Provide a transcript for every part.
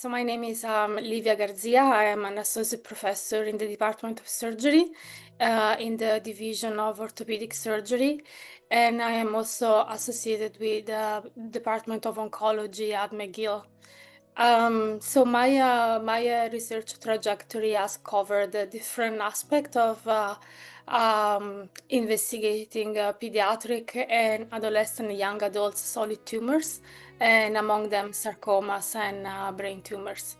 So my name is Livia Garzia. I am an associate professor in the Department of Surgery in the Division of Orthopedic Surgery, and I am also associated with the Department of Oncology at McGill. So my research trajectory has covered a different aspect of investigating pediatric and adolescent young adults solid tumors, and among them sarcomas and brain tumors.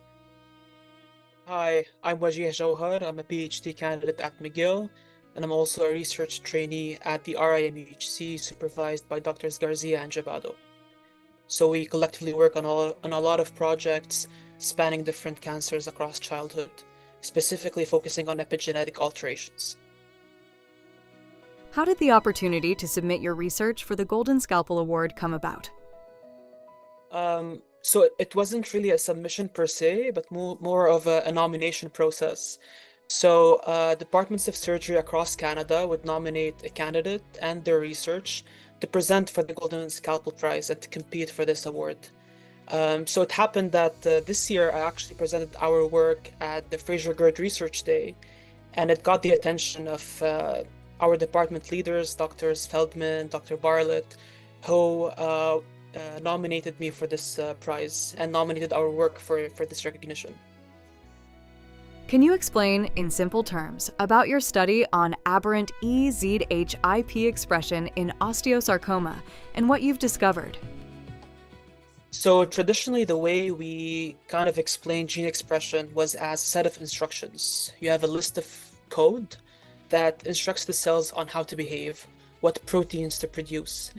Hi, I'm Wajih Jawhar. I'm a PhD candidate at McGill, and I'm also a research trainee at the RIMHC, supervised by Drs. Garzia and Jabado. So we collectively work on a lot of projects spanning different cancers across childhood, specifically focusing on epigenetic alterations. How did the opportunity to submit your research for the Golden Scalpel Award come about? So it wasn't really a submission per se, but more of a nomination process. So departments of surgery across Canada would nominate a candidate and their research to present for the Golden Scalpel Prize and to compete for this award. So it happened that this year I actually presented our work at the Fraser Gerd Research Day, and it got the attention of our department leaders, Drs. Feldman, Dr. Bartlett, who nominated me for this prize and nominated our work for this recognition. Can you explain, in simple terms, about your study on aberrant EZHIP expression in osteosarcoma and what you've discovered? So traditionally, the way we kind of explain gene expression was as a set of instructions. You have a list of code that instructs the cells on how to behave, what proteins to produce.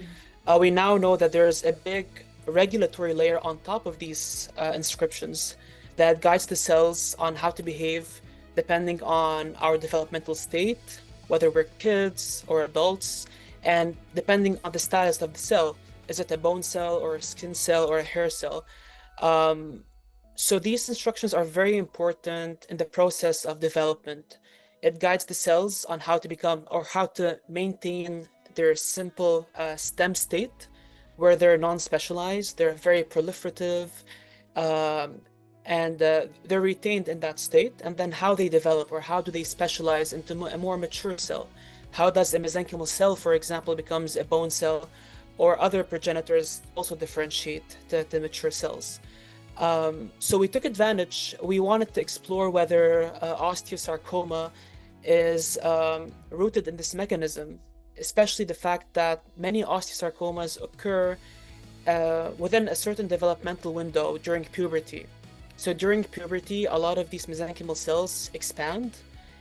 We now know that there's a big regulatory layer on top of these inscriptions that guides the cells on how to behave depending on our developmental state, whether we're kids or adults, and depending on the status of the cell. Is it a bone cell or a skin cell or a hair cell? So these instructions are very important in the process of development. It guides the cells on how to become or how to maintain their simple stem state, where they're non-specialized, they're very proliferative, and they're retained in that state. And then how they develop, or how do they specialize into a more mature cell? How does a mesenchymal cell, for example, becomes a bone cell, or other progenitors also differentiate the mature cells? So we took advantage. We wanted to explore whether osteosarcoma is rooted in this mechanism, especially the fact that many osteosarcomas occur within a certain developmental window during puberty. So during puberty, a lot of these mesenchymal cells expand,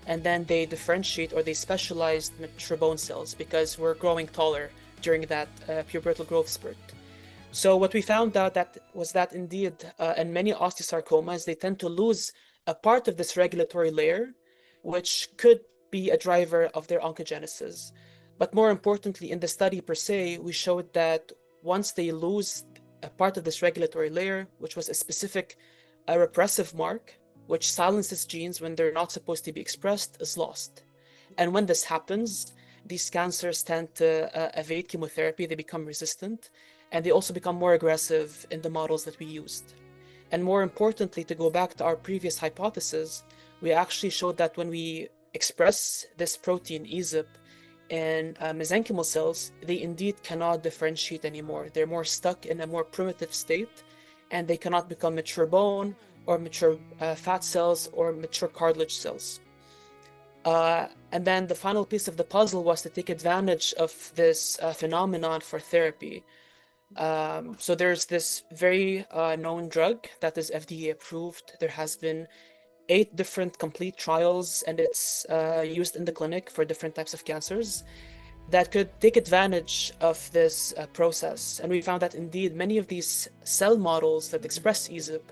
and then they differentiate or they specialize mature bone cells because we're growing taller during that pubertal growth spurt. So what we found out was that indeed in many osteosarcomas, they tend to lose a part of this regulatory layer, which could be a driver of their oncogenesis. But more importantly, in the study per se, we showed that once they lose a part of this regulatory layer, which was a specific repressive mark, which silences genes when they're not supposed to be expressed, is lost. And when this happens, these cancers tend to evade chemotherapy, they become resistant, and they also become more aggressive in the models that we used. And more importantly, to go back to our previous hypothesis, we actually showed that when we express this protein EZHIP in mesenchymal cells, they indeed cannot differentiate anymore. They're more stuck in a more primitive state, and they cannot become mature bone or mature fat cells or mature cartilage cells. And then the final piece of the puzzle was to take advantage of this phenomenon for therapy. So there's this very known drug that is FDA approved. There has been 8 different complete trials, and it's used in the clinic for different types of cancers that could take advantage of this process. And we found that indeed many of these cell models that express EZHIP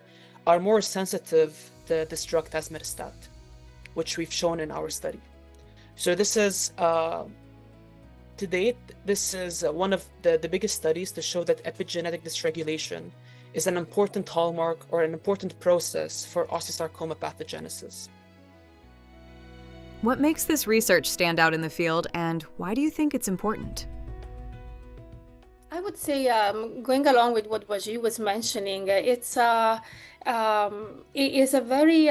are more sensitive to this drug tazemetostat, which we've shown in our study. So this is, to date, this is one of the biggest studies to show that epigenetic dysregulation is an important hallmark or an important process for osteosarcoma pathogenesis. What makes this research stand out in the field, and why do you think it's important? I would say, going along with what Wajih was mentioning, it is a very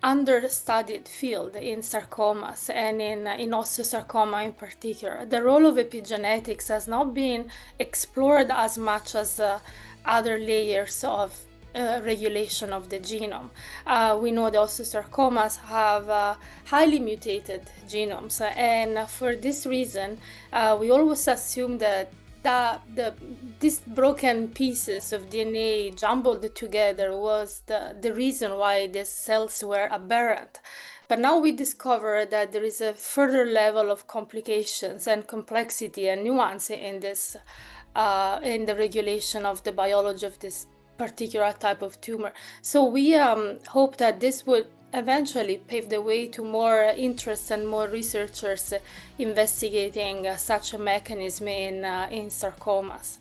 understudied field in sarcomas and in osteosarcoma in particular. The role of epigenetics has not been explored as much as other layers of regulation of the genome. We know the osteosarcomas have highly mutated genomes, and for this reason, we always assume that these broken pieces of DNA jumbled together was the reason why these cells were aberrant. But now we discover that there is a further level of complications and complexity and nuance in this, in the regulation of the biology of this particular type of tumor. So we hope that this would eventually pave the way to more interest and more researchers investigating such a mechanism in sarcomas.